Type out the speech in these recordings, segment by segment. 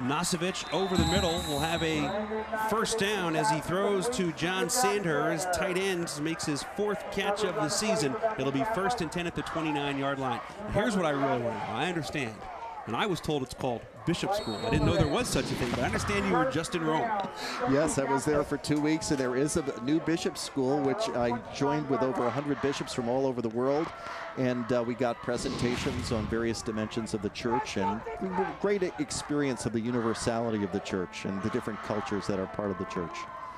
Nosevich over the middle will have a first down as he throws to John Sandher. His tight end makes his 4th catch of the season. It'll be 1st and 10 at the 29-yard line. Here's what I really want to know. I understand, and I was told it's called Bishop School. I didn't know there was such a thing, but I understand you were just in Rome. Yes, I was there for 2 weeks, and there is a new Bishop School, which I joined with over 100 bishops from all over the world. And we got presentations on various dimensions of the church, and great experience of the universality of the church and the different cultures that are part of the church.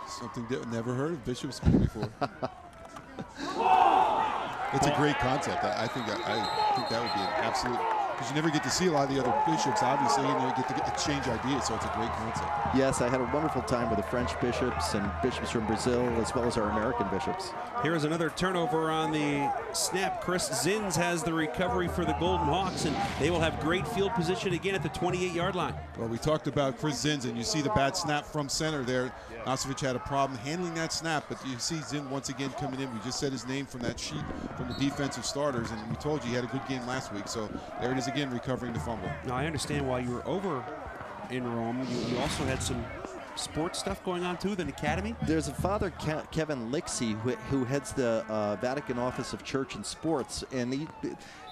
Something that never heard of Bishop School before. It's a great concept. I think that would be an absolute, because you never get to see a lot of the other bishops, obviously, and you get to exchange ideas, so it's a great concept. Yes, I had a wonderful time with the French bishops and bishops from Brazil, as well as our American bishops. Here's another turnover on the snap. Chris Zins has the recovery for the Golden Hawks, and they will have great field position again at the 28-yard line. Well, we talked about Chris Zins, and you see the bad snap from center there. Nosevich had a problem handling that snap, but you see Zin once again coming in. We just said his name from that sheet from the defensive starters, and we told you he had a good game last week, so there it is again, recovering the fumble. Now, I understand while you were over in Rome, you also had some sports stuff going on too, the academy? There's a Father Kevin Lixie who heads the Vatican Office of Church and Sports, and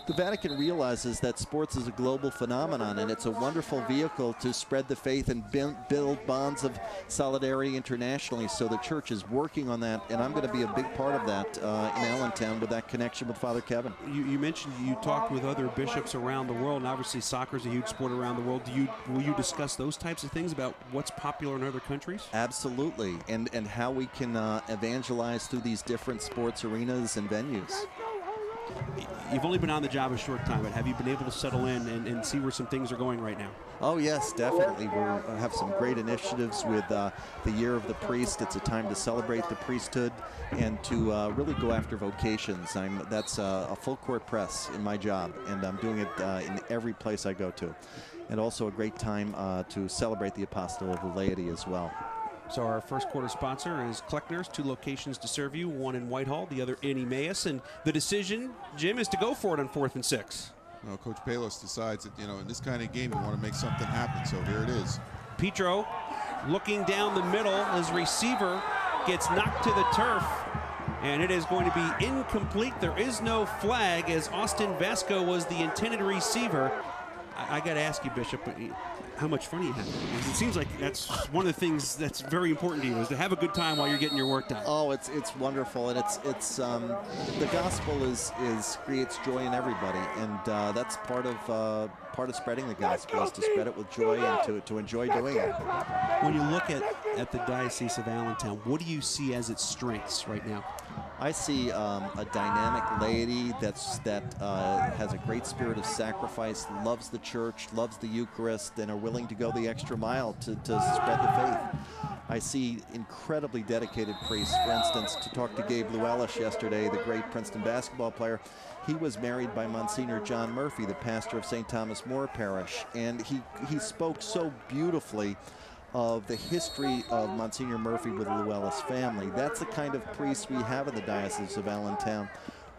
the Vatican realizes that sports is a global phenomenon, and it's a wonderful vehicle to spread the faith and build bonds of solidarity internationally. So the church is working on that, and I'm going to be a big part of that in Allentown with that connection with Father Kevin. You mentioned you talked with other bishops around the world, and obviously soccer is a huge sport around the world. Will you discuss those types of things about what's popular in other countries? Absolutely, and how we can evangelize through these different sports arenas and venues. You've only been on the job a short time, but have you been able to settle in and see where some things are going right now? Oh, yes, definitely. We have some great initiatives with the Year of the Priest. It's a time to celebrate the priesthood and to really go after vocations. That's a full-court press in my job, and I'm doing it in every place I go to. And also a great time to celebrate the apostolate of the laity as well. So our first quarter sponsor is Kleckner's, 2 locations to serve you, one in Whitehall, the other in Emmaus. And the decision, Jim, is to go for it on 4th and 6. Well, Coach Palos decides that, in this kind of game, you want to make something happen. So here it is. Petro looking down the middle. His receiver gets knocked to the turf, and it is going to be incomplete. There is no flag, as Austin Vasco was the intended receiver. I got to ask you, Bishop, how much fun are you having? It seems like that's one of the things that's very important to you, is to have a good time while you're getting your work done. Oh, it's wonderful, and it's the gospel creates joy in everybody, and that's part of spreading the gospel, is to spread it with joy and to enjoy doing it. When you look at the Diocese of Allentown, what do you see as its strengths right now? I see a dynamic laity that has a great spirit of sacrifice, loves the church, loves the Eucharist, and are willing to go the extra mile to spread the faith. I see incredibly dedicated priests. For instance, to talk to Gabe Llewellyn yesterday, the great Princeton basketball player, he was married by Monsignor John Murphy, the pastor of St. Thomas More Parish, and he spoke so beautifully of the history of Monsignor Murphy with the Llewellyn family. That's the kind of priests we have in the Diocese of Allentown,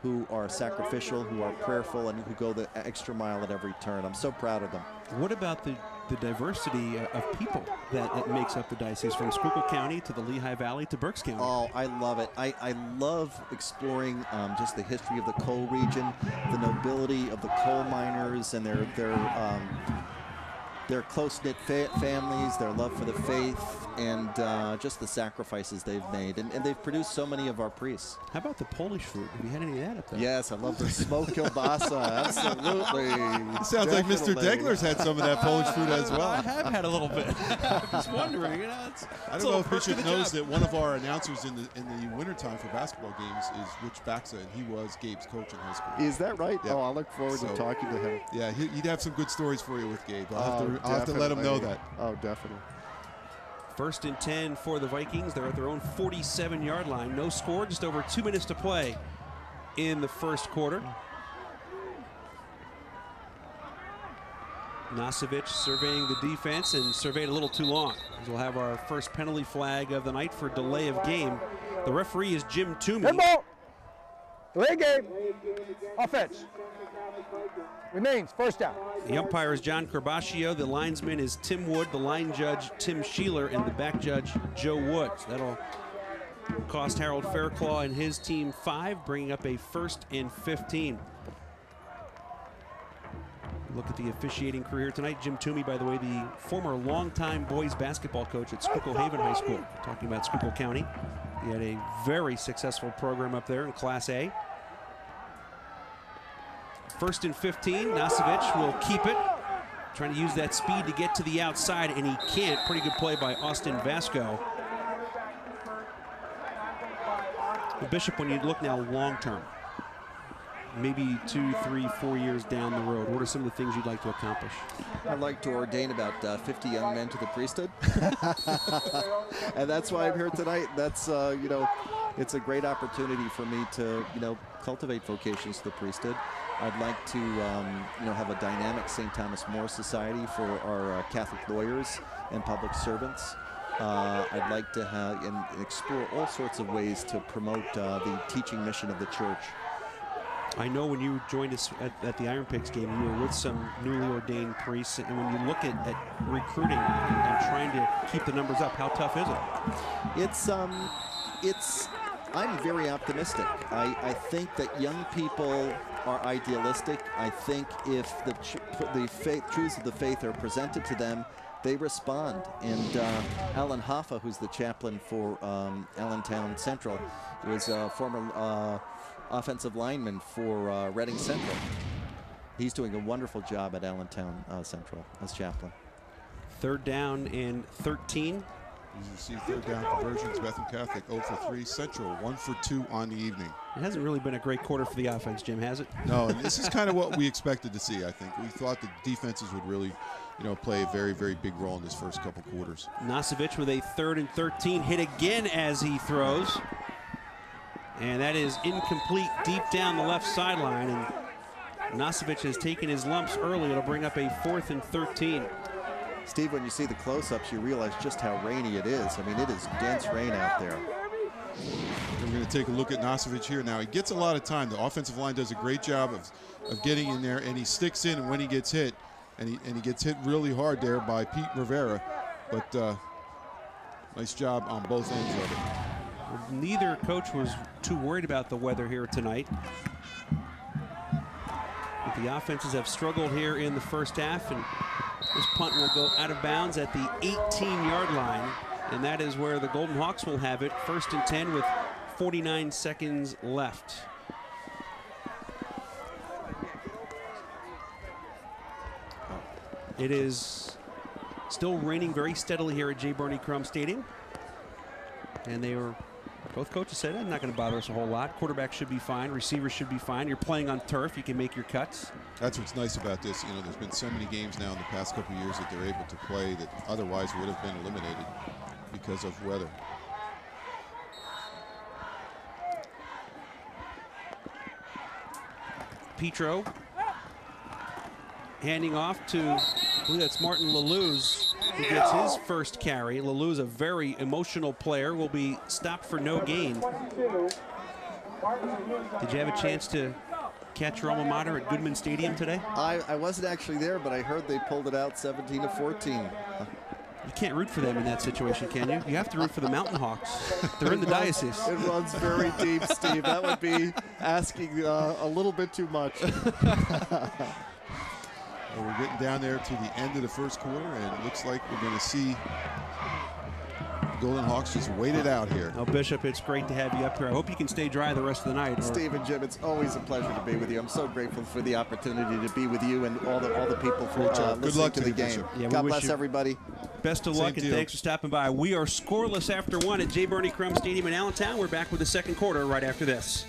who are sacrificial, who are prayerful, and who go the extra mile at every turn. I'm so proud of them. What about the diversity of people that makes up the diocese, from Schuylkill County to the Lehigh Valley to Berks County? Oh, I love it. I love exploring just the history of the coal region, the nobility of the coal miners, and their close-knit families, their love for the faith, and just the sacrifices they've made. And they've produced so many of our priests. How about the Polish food? Have you had any of that up there? Yes, I love the smoked kielbasa. Absolutely. It sounds like Mr. Degler's had some of that Polish food as well. I have had a little bit. I was wondering, I don't know if Bishop knows that one of our announcers in the wintertime for basketball games is Rich Baxa, and he was Gabe's coach in high school. Is that right? Yeah. Oh, I look forward to talking to him. Yeah, he'd have some good stories for you with Gabe. I'll have to let him know that. Oh, definitely. 1st and 10 for the Vikings. They're at their own 47-yard line. No score, just over 2 minutes to play in the first quarter. Nosevich surveying the defense, and surveyed a little too long. We'll have our first penalty flag of the night for delay of game. The referee is Jim Toomey. Handball. Delay game. Offense. Remains first down. The umpire is John Carbaccio. The linesman is Tim Wood. The line judge, Tim Sheeler. And the back judge, Joe Woods. That'll cost Harold Fairclaw and his team 5, bringing up a 1st and 15. Look at the officiating career tonight. Jim Toomey, by the way, the former longtime boys basketball coach at Schuylkill Haven High School. Talking about Schuylkill County. He had a very successful program up there in Class A. 1st and 15. Nosevich will keep it. Trying to use that speed to get to the outside, and he can't. Pretty good play by Austin Vasco. Well, Bishop, when you look now long-term, maybe 2, 3, 4 years down the road, what are some of the things you'd like to accomplish? I'd like to ordain about 50 young men to the priesthood. And that's why I'm here tonight. That's, you know, it's a great opportunity for me to, you know, cultivate vocations to the priesthood. I'd like to, you know, have a dynamic St. Thomas More Society for our Catholic lawyers and public servants. I'd like to have and explore all sorts of ways to promote the teaching mission of the church. I know when you joined us at the Iron Pigs game, you were with some newly ordained priests, and when you look at recruiting and trying to keep the numbers up, how tough is it? I'm very optimistic. I think that young people are idealistic. I think if the truths of the faith are presented to them, they respond. And Alan Hoffa, who's the chaplain for Allentown Central, was a former offensive lineman for Reading Central. He's doing a wonderful job at Allentown Central as chaplain. 3rd down and 13. As you see, 3rd down conversions, Bethlehem Catholic 0 for 3, Central 1 for 2 on the evening. It hasn't really been a great quarter for the offense, Jim, has it? No, and this is kind of what we expected to see, I think. We thought the defenses would really, you know, play a very, very big role in this first couple quarters. Nosevich with a 3rd and 13, hit again as he throws. And that is incomplete deep down the left sideline. And Nosevich has taken his lumps early. It'll bring up a 4th and 13. Steve, when you see the close-ups, you realize just how rainy it is. I mean, it is dense rain out there. We're going to take a look at Nosevich here. Now, he gets a lot of time. The offensive line does a great job of getting in there, and he sticks in, and when he gets hit, and he gets hit really hard there by Pete Rivera. But nice job on both ends of it. Neither coach was too worried about the weather here tonight. But the offenses have struggled here in the first half, and this punt will go out of bounds at the 18-yard line, and that is where the Golden Hawks will have it. 1st and 10 with 49 seconds left. It is still raining very steadily here at J. Bernie Crum Stadium, and both coaches said, I'm not going to bother us a whole lot. Quarterback should be fine. Receivers should be fine. You're playing on turf. You can make your cuts. That's what's nice about this. You know, there's been so many games now in the past couple of years that they're able to play that otherwise would have been eliminated because of weather. Petro handing off to, I believe that's Martin Laluz, who gets his first carry. Laluz, a very emotional player, will be stopped for no gain. Did you have a chance to catch your alma mater at Goodman Stadium today? I wasn't actually there, but I heard they pulled it out 17-14. You can't root for them in that situation, can you? You have to root for the Mountain Hawks. They're in the diocese. It runs very deep, Steve. That would be asking a little bit too much. Well, we're getting down there to the end of the first quarter, and it looks like we're going to see the Golden Hawks just wait it out here. Oh, Bishop, it's great to have you up here. I hope you can stay dry the rest of the night. Steve and Jim, it's always a pleasure to be with you. I'm so grateful for the opportunity to be with you and all the people for listening to the game. Yeah, God bless everybody. Best of luck, and thanks for stopping by. We are scoreless after 1 at J. Bernie Crum Stadium in Allentown. We're back with the second quarter right after this.